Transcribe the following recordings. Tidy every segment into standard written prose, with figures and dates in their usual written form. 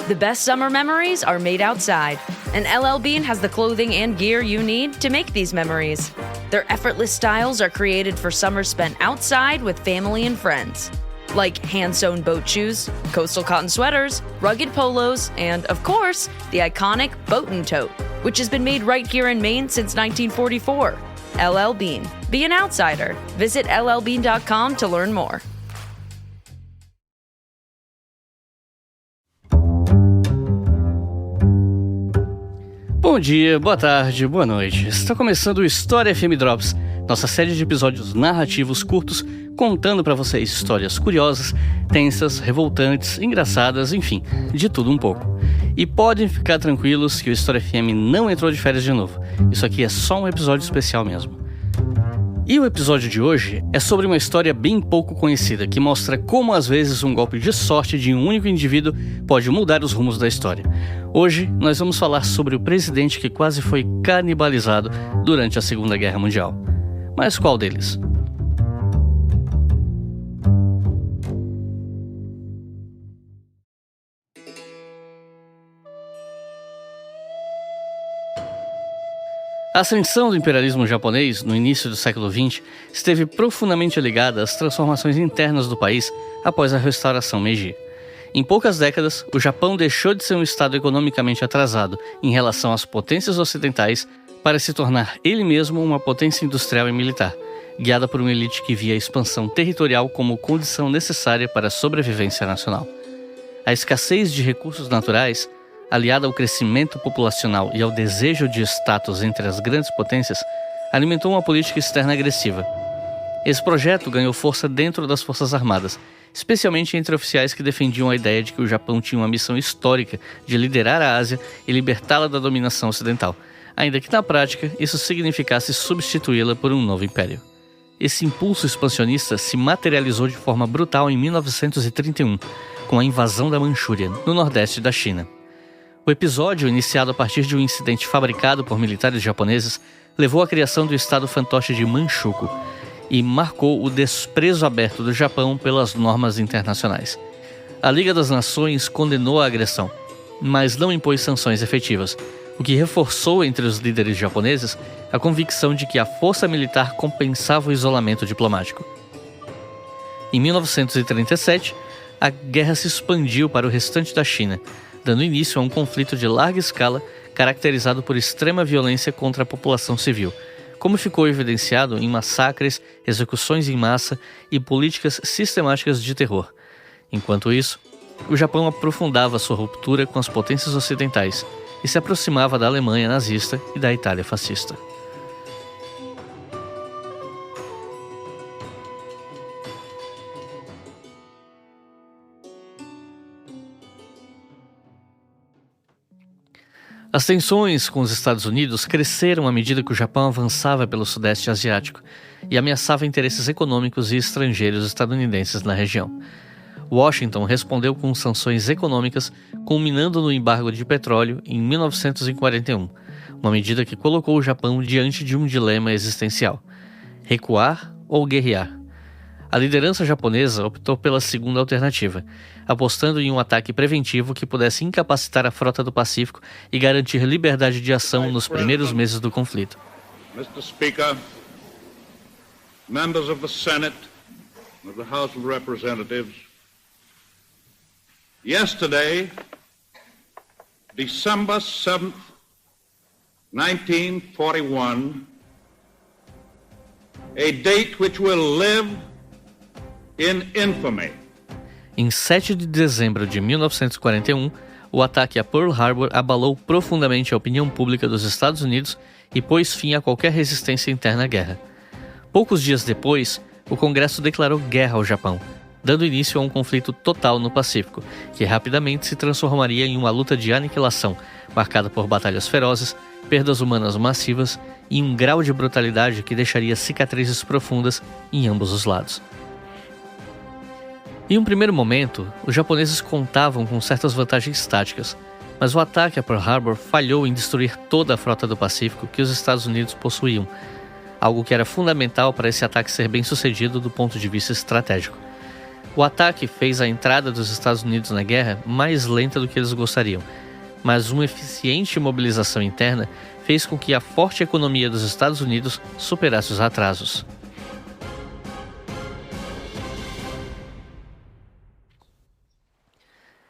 The best summer memories are made outside, and LL Bean has the clothing and gear you need to make these memories. Their effortless styles are created for summers spent outside with family and friends. Like hand-sewn boat shoes, coastal cotton sweaters, rugged polos, and, of course, the iconic Boatin' Tote, which has been made right here in Maine since 1944. LL Bean. Be an outsider. Visit llbean.com to learn more. Bom dia, boa tarde, boa noite. Está começando o História FM Drops, nossa série de episódios narrativos curtos, contando para vocês histórias curiosas, tensas, revoltantes, engraçadas, enfim, de tudo um pouco. E podem ficar tranquilos que o História FM não entrou de férias de novo. Isso aqui é só um episódio especial mesmo. E o episódio de hoje é sobre uma história bem pouco conhecida, que mostra como às vezes um golpe de sorte de um único indivíduo pode mudar os rumos da história. Hoje nós vamos falar sobre o presidente que quase foi canibalizado durante a Segunda Guerra Mundial. Mas qual deles? A ascensão do imperialismo japonês no início do século XX esteve profundamente ligada às transformações internas do país após a restauração Meiji. Em poucas décadas, o Japão deixou de ser um estado economicamente atrasado em relação às potências ocidentais para se tornar ele mesmo uma potência industrial e militar, guiada por uma elite que via a expansão territorial como condição necessária para a sobrevivência nacional. A escassez de recursos naturais, aliada ao crescimento populacional e ao desejo de status entre as grandes potências, alimentou uma política externa agressiva. Esse projeto ganhou força dentro das Forças Armadas, especialmente entre oficiais que defendiam a ideia de que o Japão tinha uma missão histórica de liderar a Ásia e libertá-la da dominação ocidental, ainda que na prática isso significasse substituí-la por um novo império. Esse impulso expansionista se materializou de forma brutal em 1931, com a invasão da Manchúria, no nordeste da China. O episódio, iniciado a partir de um incidente fabricado por militares japoneses, levou à criação do estado fantoche de Manchukuo e marcou o desprezo aberto do Japão pelas normas internacionais. A Liga das Nações condenou a agressão, mas não impôs sanções efetivas, o que reforçou entre os líderes japoneses a convicção de que a força militar compensava o isolamento diplomático. Em 1937, a guerra se expandiu para o restante da China, dando início a um conflito de larga escala caracterizado por extrema violência contra a população civil, como ficou evidenciado em massacres, execuções em massa e políticas sistemáticas de terror. Enquanto isso, o Japão aprofundava sua ruptura com as potências ocidentais e se aproximava da Alemanha nazista e da Itália fascista. As tensões com os Estados Unidos cresceram à medida que o Japão avançava pelo Sudeste Asiático e ameaçava interesses econômicos e estrangeiros estadunidenses na região. Washington respondeu com sanções econômicas, culminando no embargo de petróleo em 1941, uma medida que colocou o Japão diante de um dilema existencial: recuar ou guerrear. A liderança japonesa optou pela segunda alternativa, apostando em um ataque preventivo que pudesse incapacitar a frota do Pacífico e garantir liberdade de ação nos primeiros meses do conflito. Mr. Speaker, members of the Senate, of the House of Representatives, yesterday, December 7th, 1941, a date which will live in infamy. Em 7 de dezembro de 1941, o ataque a Pearl Harbor abalou profundamente a opinião pública dos Estados Unidos e pôs fim a qualquer resistência interna à guerra. Poucos dias depois, o Congresso declarou guerra ao Japão, dando início a um conflito total no Pacífico, que rapidamente se transformaria em uma luta de aniquilação, marcada por batalhas ferozes, perdas humanas massivas e um grau de brutalidade que deixaria cicatrizes profundas em ambos os lados. Em um primeiro momento, os japoneses contavam com certas vantagens táticas, mas o ataque a Pearl Harbor falhou em destruir toda a frota do Pacífico que os Estados Unidos possuíam, algo que era fundamental para esse ataque ser bem sucedido do ponto de vista estratégico. O ataque fez a entrada dos Estados Unidos na guerra mais lenta do que eles gostariam, mas uma eficiente mobilização interna fez com que a forte economia dos Estados Unidos superasse os atrasos.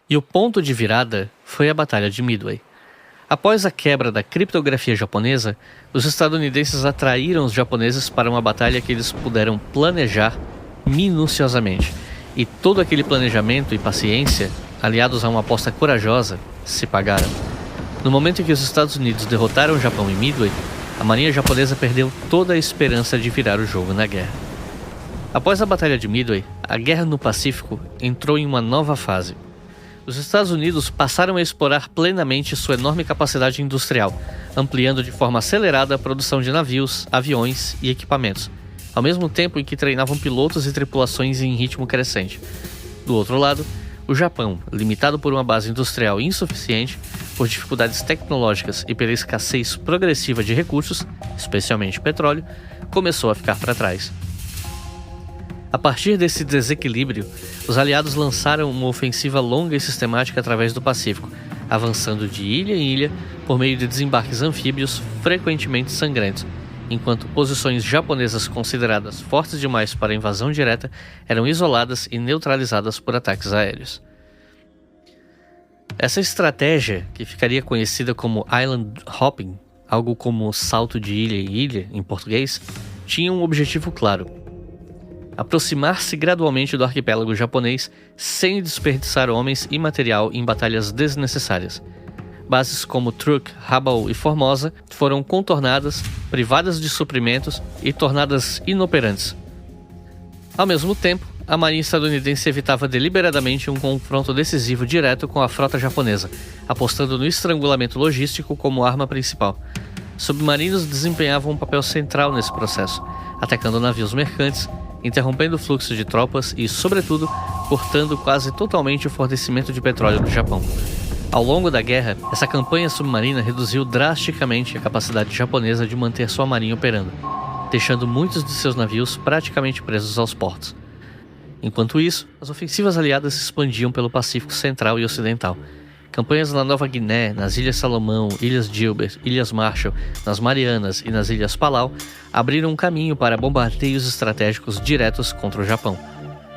E o ponto de virada foi a Batalha de Midway. Após a quebra da criptografia japonesa, os estadunidenses atraíram os japoneses para uma batalha que eles puderam planejar minuciosamente. E todo aquele planejamento e paciência, aliados a uma aposta corajosa, se pagaram. No momento em que os Estados Unidos derrotaram o Japão em Midway, a marinha japonesa perdeu toda a esperança de virar o jogo na guerra. Após a Batalha de Midway, a guerra no Pacífico entrou em uma nova fase. Os Estados Unidos passaram a explorar plenamente sua enorme capacidade industrial, ampliando de forma acelerada a produção de navios, aviões e equipamentos, ao mesmo tempo em que treinavam pilotos e tripulações em ritmo crescente. Do outro lado, o Japão, limitado por uma base industrial insuficiente, por dificuldades tecnológicas e pela escassez progressiva de recursos, especialmente petróleo, começou a ficar para trás. A partir desse desequilíbrio, os aliados lançaram uma ofensiva longa e sistemática através do Pacífico, avançando de ilha em ilha por meio de desembarques anfíbios frequentemente sangrentos, enquanto posições japonesas consideradas fortes demais para invasão direta eram isoladas e neutralizadas por ataques aéreos. Essa estratégia, que ficaria conhecida como Island Hopping, algo como salto de ilha em ilha em português, tinha um objetivo claro: aproximar-se gradualmente do arquipélago japonês sem desperdiçar homens e material em batalhas desnecessárias. Bases como Truk, Rabaul e Formosa foram contornadas, privadas de suprimentos e tornadas inoperantes. Ao mesmo tempo, a marinha estadunidense evitava deliberadamente um confronto decisivo direto com a frota japonesa, apostando no estrangulamento logístico como arma principal. Submarinos desempenhavam um papel central nesse processo, atacando navios mercantes, interrompendo o fluxo de tropas e, sobretudo, cortando quase totalmente o fornecimento de petróleo do Japão. Ao longo da guerra, essa campanha submarina reduziu drasticamente a capacidade japonesa de manter sua marinha operando, deixando muitos de seus navios praticamente presos aos portos. Enquanto isso, as ofensivas aliadas se expandiam pelo Pacífico Central e Ocidental. Campanhas na Nova Guiné, nas Ilhas Salomão, Ilhas Gilbert, Ilhas Marshall, nas Marianas e nas Ilhas Palau abriram um caminho para bombardeios estratégicos diretos contra o Japão.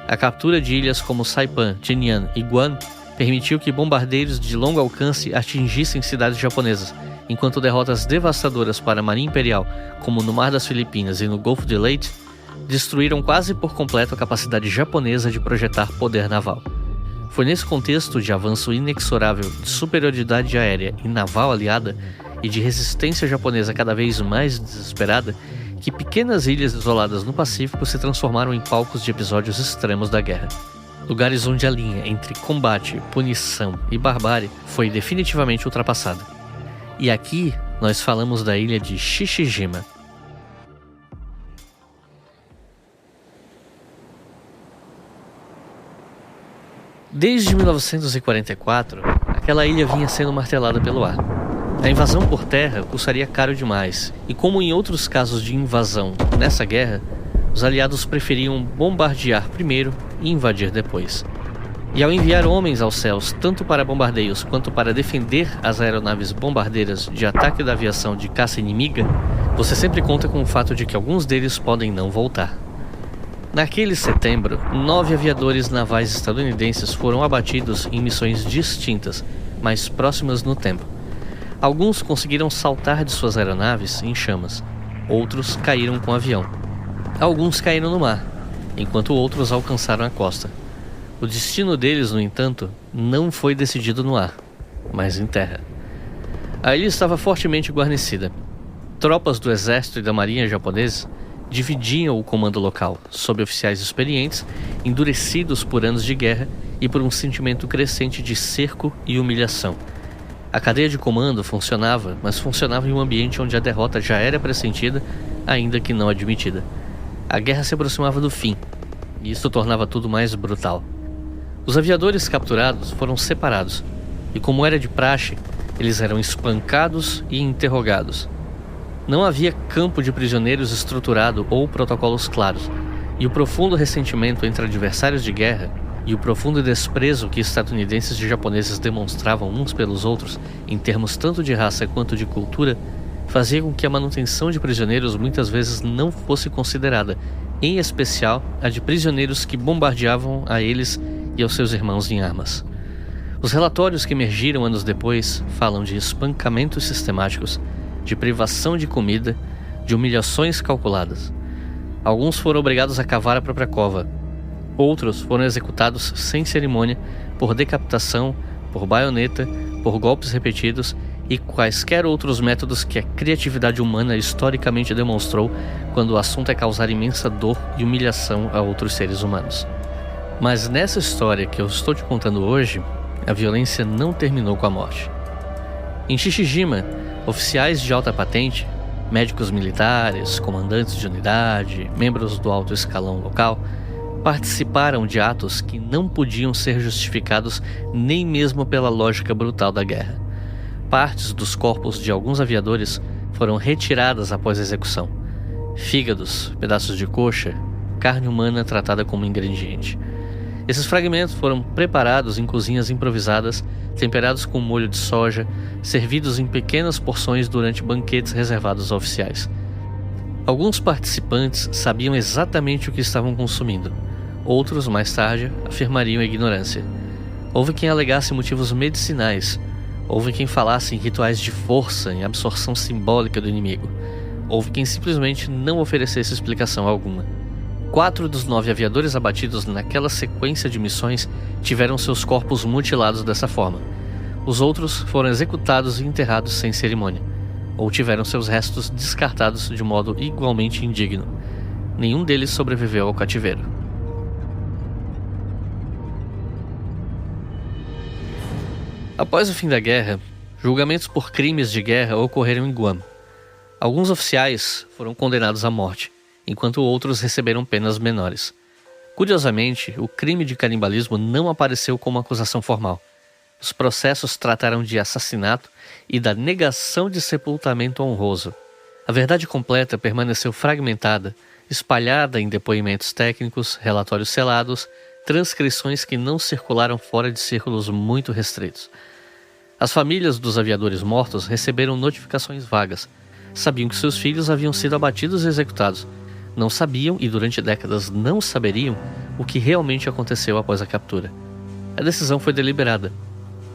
A captura de ilhas como Saipan, Tinian e Guam permitiu que bombardeiros de longo alcance atingissem cidades japonesas, enquanto derrotas devastadoras para a Marinha Imperial, como no Mar das Filipinas e no Golfo de Leyte, destruíram quase por completo a capacidade japonesa de projetar poder naval. Foi nesse contexto de avanço inexorável de superioridade aérea e naval aliada e de resistência japonesa cada vez mais desesperada que pequenas ilhas isoladas no Pacífico se transformaram em palcos de episódios extremos da guerra. Lugares onde a linha entre combate, punição e barbárie foi definitivamente ultrapassada. E aqui nós falamos da ilha de Shishijima. Desde 1944, aquela ilha vinha sendo martelada pelo ar. A invasão por terra custaria caro demais, e como em outros casos de invasão nessa guerra, os aliados preferiam bombardear primeiro e invadir depois. E ao enviar homens aos céus tanto para bombardeios quanto para defender as aeronaves bombardeiras de ataque da aviação de caça inimiga, você sempre conta com o fato de que alguns deles podem não voltar. Naquele setembro, 9 aviadores navais estadunidenses foram abatidos em missões distintas, mas próximas no tempo. Alguns conseguiram saltar de suas aeronaves em chamas, outros caíram com o avião. Alguns caíram no mar, enquanto outros alcançaram a costa. O destino deles, no entanto, não foi decidido no ar, mas em terra. A ilha estava fortemente guarnecida. Tropas do exército e da marinha japoneses dividiam o comando local, sob oficiais experientes, endurecidos por anos de guerra e por um sentimento crescente de cerco e humilhação. A cadeia de comando funcionava, mas funcionava em um ambiente onde a derrota já era pressentida, ainda que não admitida. A guerra se aproximava do fim, e isso tornava tudo mais brutal. Os aviadores capturados foram separados, e como era de praxe, eles eram espancados e interrogados. Não havia campo de prisioneiros estruturado ou protocolos claros, e o profundo ressentimento entre adversários de guerra e o profundo desprezo que estadunidenses e japoneses demonstravam uns pelos outros, em termos tanto de raça quanto de cultura, fazia com que a manutenção de prisioneiros muitas vezes não fosse considerada, em especial a de prisioneiros que bombardeavam a eles e aos seus irmãos em armas. Os relatórios que emergiram anos depois falam de espancamentos sistemáticos, de privação de comida, de humilhações calculadas. Alguns foram obrigados a cavar a própria cova. Outros foram executados sem cerimônia, por decapitação, por baioneta, por golpes repetidos e quaisquer outros métodos que a criatividade humana historicamente demonstrou quando o assunto é causar imensa dor e humilhação a outros seres humanos. Mas nessa história que eu estou te contando hoje, a violência não terminou com a morte. Em Shishijima, oficiais de alta patente, médicos militares, comandantes de unidade, membros do alto escalão local, participaram de atos que não podiam ser justificados nem mesmo pela lógica brutal da guerra. Partes dos corpos de alguns aviadores foram retiradas após a execução. Fígados, pedaços de coxa, carne humana tratada como ingrediente. Esses fragmentos foram preparados em cozinhas improvisadas, temperados com molho de soja, servidos em pequenas porções durante banquetes reservados a oficiais. Alguns participantes sabiam exatamente o que estavam consumindo. Outros, mais tarde, afirmariam a ignorância. Houve quem alegasse motivos medicinais. Houve quem falasse em rituais de força, em absorção simbólica do inimigo. Houve quem simplesmente não oferecesse explicação alguma. 4 dos 9 aviadores abatidos naquela sequência de missões tiveram seus corpos mutilados dessa forma. Os outros foram executados e enterrados sem cerimônia, ou tiveram seus restos descartados de modo igualmente indigno. Nenhum deles sobreviveu ao cativeiro. Após o fim da guerra, julgamentos por crimes de guerra ocorreram em Guam. Alguns oficiais foram condenados à morte, enquanto outros receberam penas menores. Curiosamente, o crime de canibalismo não apareceu como acusação formal. Os processos trataram de assassinato e da negação de sepultamento honroso. A verdade completa permaneceu fragmentada, espalhada em depoimentos técnicos, relatórios selados, transcrições que não circularam fora de círculos muito restritos. As famílias dos aviadores mortos receberam notificações vagas. Sabiam que seus filhos haviam sido abatidos e executados. Não sabiam, e durante décadas não saberiam, o que realmente aconteceu após a captura. A decisão foi deliberada.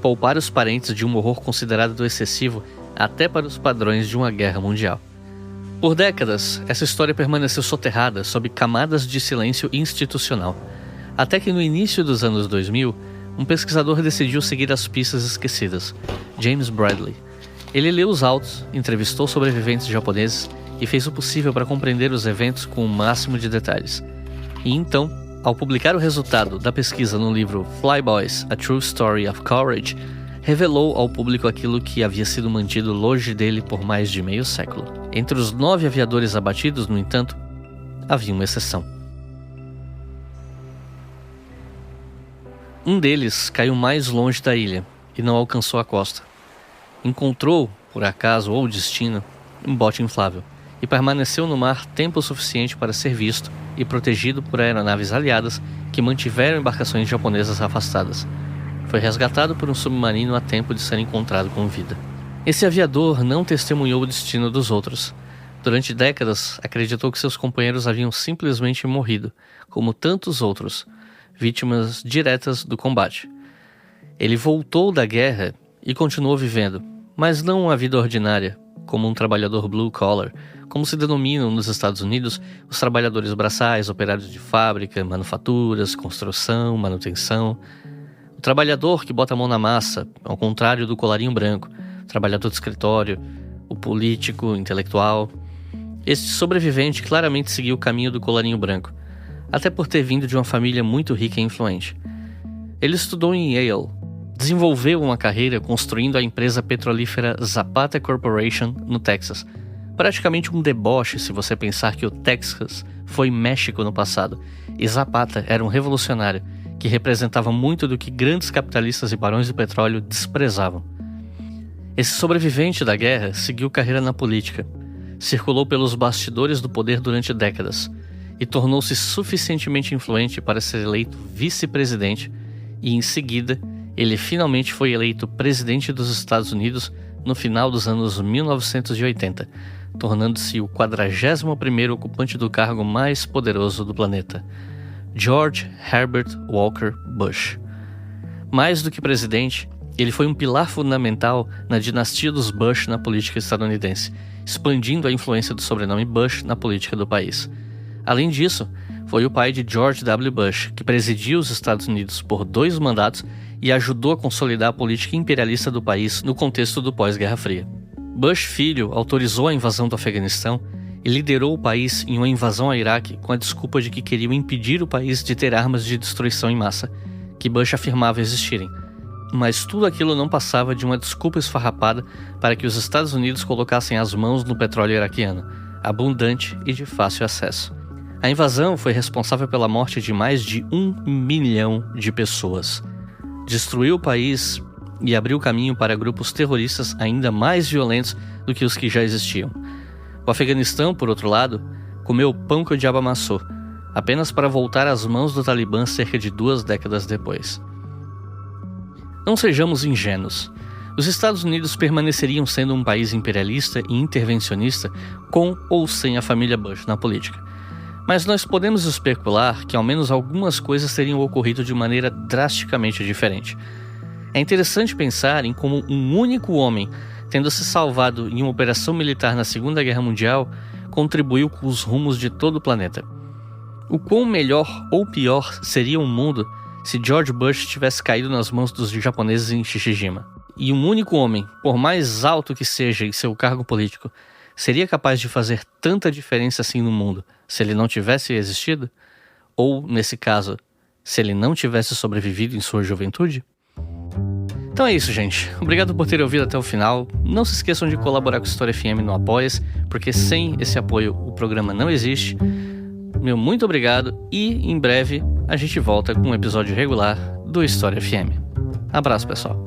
Poupar os parentes de um horror considerado excessivo até para os padrões de uma guerra mundial. Por décadas, essa história permaneceu soterrada sob camadas de silêncio institucional. Até que no início dos anos 2000, um pesquisador decidiu seguir as pistas esquecidas, James Bradley. Ele leu os autos, entrevistou sobreviventes japoneses e fez o possível para compreender os eventos com o máximo de detalhes. E então, ao publicar o resultado da pesquisa no livro Flyboys: A True Story of Courage, revelou ao público aquilo que havia sido mantido longe dele por mais de meio século. Entre os 9 aviadores abatidos, no entanto, havia uma exceção. Um deles caiu mais longe da ilha e não alcançou a costa. Encontrou, por acaso ou destino, um bote inflável e permaneceu no mar tempo suficiente para ser visto e protegido por aeronaves aliadas que mantiveram embarcações japonesas afastadas. Foi resgatado por um submarino a tempo de ser encontrado com vida. Esse aviador não testemunhou o destino dos outros. Durante décadas, acreditou que seus companheiros haviam simplesmente morrido, como tantos outros, vítimas diretas do combate. Ele voltou da guerra e continuou vivendo, mas não uma vida ordinária, como um trabalhador blue-collar, como se denominam nos Estados Unidos os trabalhadores braçais, operários de fábrica, manufaturas, construção, manutenção. O trabalhador que bota a mão na massa, ao contrário do colarinho branco, o trabalhador de escritório, o político, o intelectual. Este sobrevivente claramente seguiu o caminho do colarinho branco, até por ter vindo de uma família muito rica e influente. Ele estudou em Yale, desenvolveu uma carreira construindo a empresa petrolífera Zapata Corporation no Texas. Praticamente um deboche se você pensar que o Texas foi México no passado, e Zapata era um revolucionário que representava muito do que grandes capitalistas e barões do petróleo desprezavam. Esse sobrevivente da guerra seguiu carreira na política, circulou pelos bastidores do poder durante décadas, e tornou-se suficientemente influente para ser eleito vice-presidente, e em seguida ele finalmente foi eleito presidente dos Estados Unidos no final dos anos 1980, tornando-se o 41º ocupante do cargo mais poderoso do planeta, George Herbert Walker Bush. Mais do que presidente, ele foi um pilar fundamental na dinastia dos Bush na política estadunidense, expandindo a influência do sobrenome Bush na política do país. Além disso, foi o pai de George W. Bush, que presidiu os Estados Unidos por 2 mandatos e ajudou a consolidar a política imperialista do país no contexto do pós-Guerra Fria. Bush filho autorizou a invasão do Afeganistão e liderou o país em uma invasão ao Iraque com a desculpa de que queriam impedir o país de ter armas de destruição em massa, que Bush afirmava existirem. Mas tudo aquilo não passava de uma desculpa esfarrapada para que os Estados Unidos colocassem as mãos no petróleo iraquiano, abundante e de fácil acesso. A invasão foi responsável pela morte de mais de 1 milhão de pessoas. Destruiu o país e abriu caminho para grupos terroristas ainda mais violentos do que os que já existiam. O Afeganistão, por outro lado, comeu o pão que o diabo amassou, apenas para voltar às mãos do Talibã cerca de 2 décadas depois. Não sejamos ingênuos. Os Estados Unidos permaneceriam sendo um país imperialista e intervencionista com ou sem a família Bush na política. Mas nós podemos especular que ao menos algumas coisas teriam ocorrido de maneira drasticamente diferente. É interessante pensar em como um único homem, tendo se salvado em uma operação militar na Segunda Guerra Mundial, contribuiu com os rumos de todo o planeta. O quão melhor ou pior seria o mundo se George Bush tivesse caído nas mãos dos japoneses em Shishijima. E um único homem, por mais alto que seja em seu cargo político, seria capaz de fazer tanta diferença assim no mundo se ele não tivesse existido? Ou, nesse caso, se ele não tivesse sobrevivido em sua juventude? Então é isso, gente. Obrigado por terem ouvido até o final. Não se esqueçam de colaborar com o História FM no Apoia-se, porque sem esse apoio o programa não existe. Meu muito obrigado e, em breve, a gente volta com um episódio regular do História FM. Abraço, pessoal.